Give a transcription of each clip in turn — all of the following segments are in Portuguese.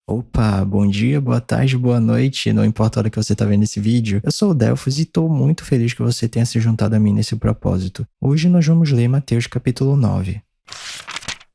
Opa, bom dia, boa tarde, boa noite, não importa a hora que você está vendo esse vídeo. Eu sou o Delfos e estou muito feliz que você tenha se juntado a mim nesse propósito. Hoje nós vamos ler Mateus capítulo 9.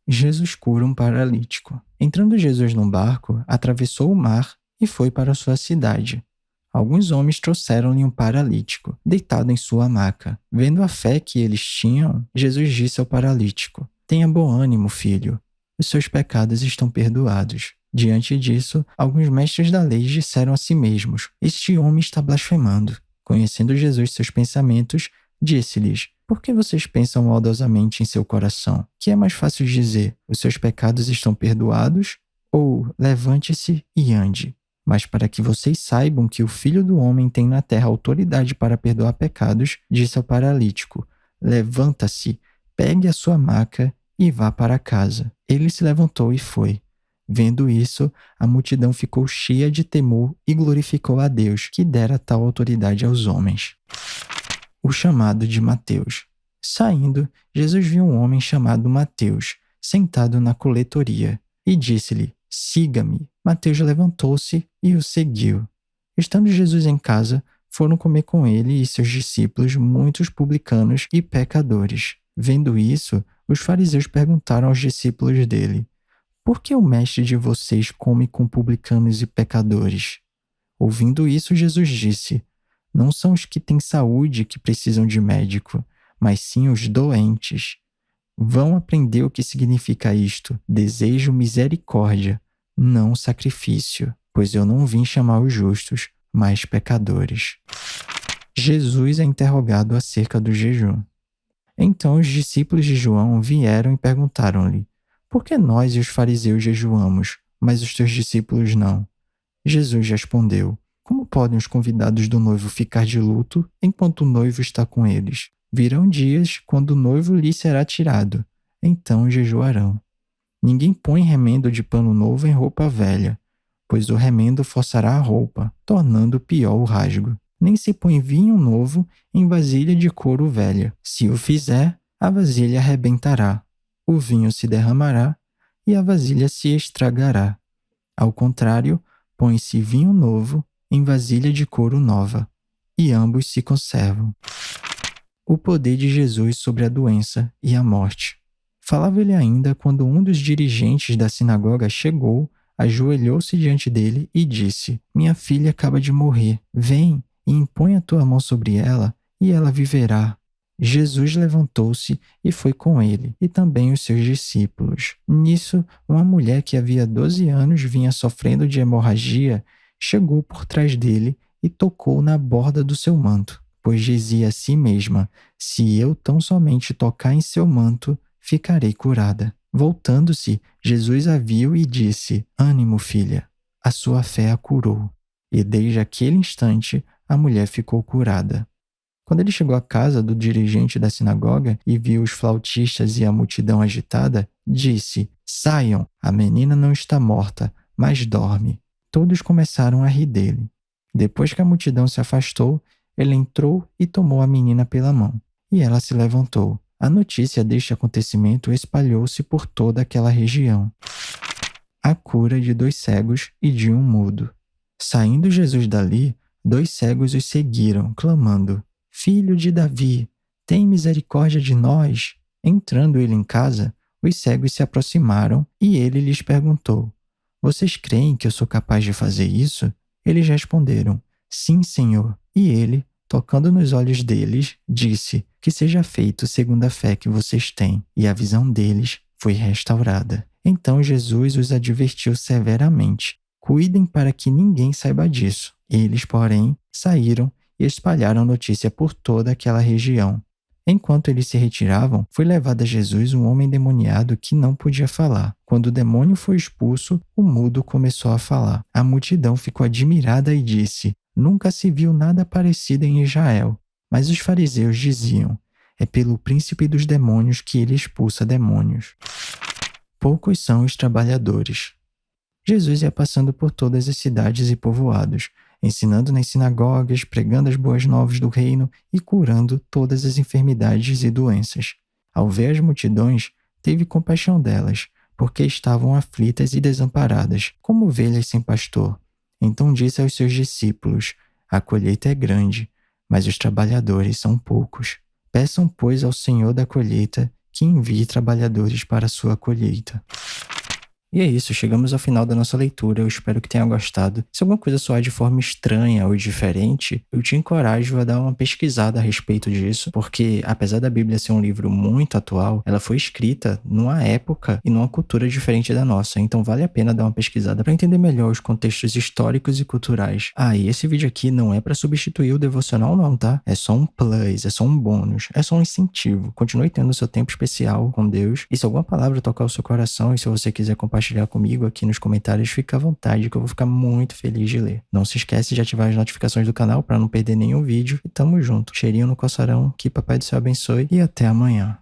Jesus cura um paralítico. Entrando Jesus num barco, atravessou o mar e foi para sua cidade. Alguns homens trouxeram-lhe um paralítico, deitado em sua maca. Vendo a fé que eles tinham, Jesus disse ao paralítico: Tenha bom ânimo, filho. Os seus pecados estão perdoados. Diante disso, alguns mestres da lei disseram a si mesmos: Este homem está blasfemando. Conhecendo Jesus seus pensamentos, disse-lhes: Por que vocês pensam maldosamente em seu coração? Que é mais fácil dizer: Os seus pecados estão perdoados? Ou levante-se e ande. Mas para que vocês saibam que o Filho do Homem tem na terra autoridade para perdoar pecados, disse ao paralítico: Levanta-se, pegue a sua maca e vá para casa. Ele se levantou e foi. Vendo isso, a multidão ficou cheia de temor e glorificou a Deus, que dera tal autoridade aos homens. O chamado de Mateus. Saindo, Jesus viu um homem chamado Mateus, sentado na coletoria, e disse-lhe: Siga-me. Mateus levantou-se e o seguiu. Estando Jesus em casa, foram comer com ele e seus discípulos muitos publicanos e pecadores. Vendo isso, os fariseus perguntaram aos discípulos dele: Por que o mestre de vocês come com publicanos e pecadores? Ouvindo isso, Jesus disse: Não são os que têm saúde que precisam de médico, mas sim os doentes. Vão aprender o que significa isto: desejo misericórdia, não sacrifício, pois eu não vim chamar os justos, mas pecadores. Jesus é interrogado acerca do jejum. Então os discípulos de João vieram e perguntaram-lhe: Por que nós e os fariseus jejuamos, mas os teus discípulos não? Jesus respondeu: Como podem os convidados do noivo ficar de luto enquanto o noivo está com eles? Virão dias quando o noivo lhes será tirado, então jejuarão. Ninguém põe remendo de pano novo em roupa velha, pois o remendo forçará a roupa, tornando pior o rasgo. Nem se põe vinho novo em vasilha de couro velha. Se o fizer, a vasilha arrebentará, o vinho se derramará e a vasilha se estragará. Ao contrário, põe-se vinho novo em vasilha de couro nova, e ambos se conservam. O poder de Jesus sobre a doença e a morte. Falava ele ainda quando um dos dirigentes da sinagoga chegou, ajoelhou-se diante dele e disse: Minha filha acaba de morrer. Vem e impõe a tua mão sobre ela, e ela viverá. Jesus levantou-se e foi com ele, e também os seus discípulos. Nisso, uma mulher que havia 12 anos vinha sofrendo de hemorragia, chegou por trás dele e tocou na borda do seu manto, pois dizia a si mesma: Se eu tão somente tocar em seu manto, ficarei curada. Voltando-se, Jesus a viu e disse: Ânimo, filha, a sua fé a curou. E desde aquele instante, a mulher ficou curada. Quando ele chegou à casa do dirigente da sinagoga e viu os flautistas e a multidão agitada, disse: Saiam, a menina não está morta, mas dorme. Todos começaram a rir dele. Depois que a multidão se afastou, ele entrou e tomou a menina pela mão, e ela se levantou. A notícia deste acontecimento espalhou-se por toda aquela região. A cura de 2 cegos e de um mudo. Saindo Jesus dali, 2 cegos os seguiram, clamando: Filho de Davi, tem misericórdia de nós. Entrando ele em casa, os cegos se aproximaram e ele lhes perguntou: Vocês creem que eu sou capaz de fazer isso? Eles responderam: Sim, Senhor. E ele, tocando nos olhos deles, disse: Que seja feito segundo a fé que vocês têm. E a visão deles foi restaurada. Então Jesus os advertiu severamente: Cuidem para que ninguém saiba disso. Eles, porém, saíram e espalharam a notícia por toda aquela região. Enquanto eles se retiravam, foi levado a Jesus um homem endemoniado que não podia falar. Quando o demônio foi expulso, o mudo começou a falar. A multidão ficou admirada e disse: Nunca se viu nada parecido em Israel. Mas os fariseus diziam: É pelo príncipe dos demônios que ele expulsa demônios. Poucos são os trabalhadores. Jesus ia passando por todas as cidades e povoados, ensinando nas sinagogas, pregando as boas novas do reino e curando todas as enfermidades e doenças. Ao ver as multidões, teve compaixão delas, porque estavam aflitas e desamparadas, como ovelhas sem pastor. Então disse aos seus discípulos: A colheita é grande, mas os trabalhadores são poucos. Peçam, pois, ao Senhor da colheita que envie trabalhadores para a sua colheita. E é isso, chegamos ao final da nossa leitura, eu espero que tenha gostado. Se alguma coisa soar de forma estranha ou diferente, eu te encorajo a dar uma pesquisada a respeito disso, porque apesar da Bíblia ser um livro muito atual, ela foi escrita numa época e numa cultura diferente da nossa, então vale a pena dar uma pesquisada para entender melhor os contextos históricos e culturais. E esse vídeo aqui não é para substituir o devocional não, tá? É só um plus, é só um bônus, é só um incentivo. Continue tendo seu tempo especial com Deus, e se alguma palavra tocar o seu coração e se você quiser compartilhar comigo aqui nos comentários, fica à vontade que eu vou ficar muito feliz de ler. Não se esquece de ativar as notificações do canal para não perder nenhum vídeo e tamo junto. Cheirinho no coçarão, que Papai do Céu abençoe e até amanhã.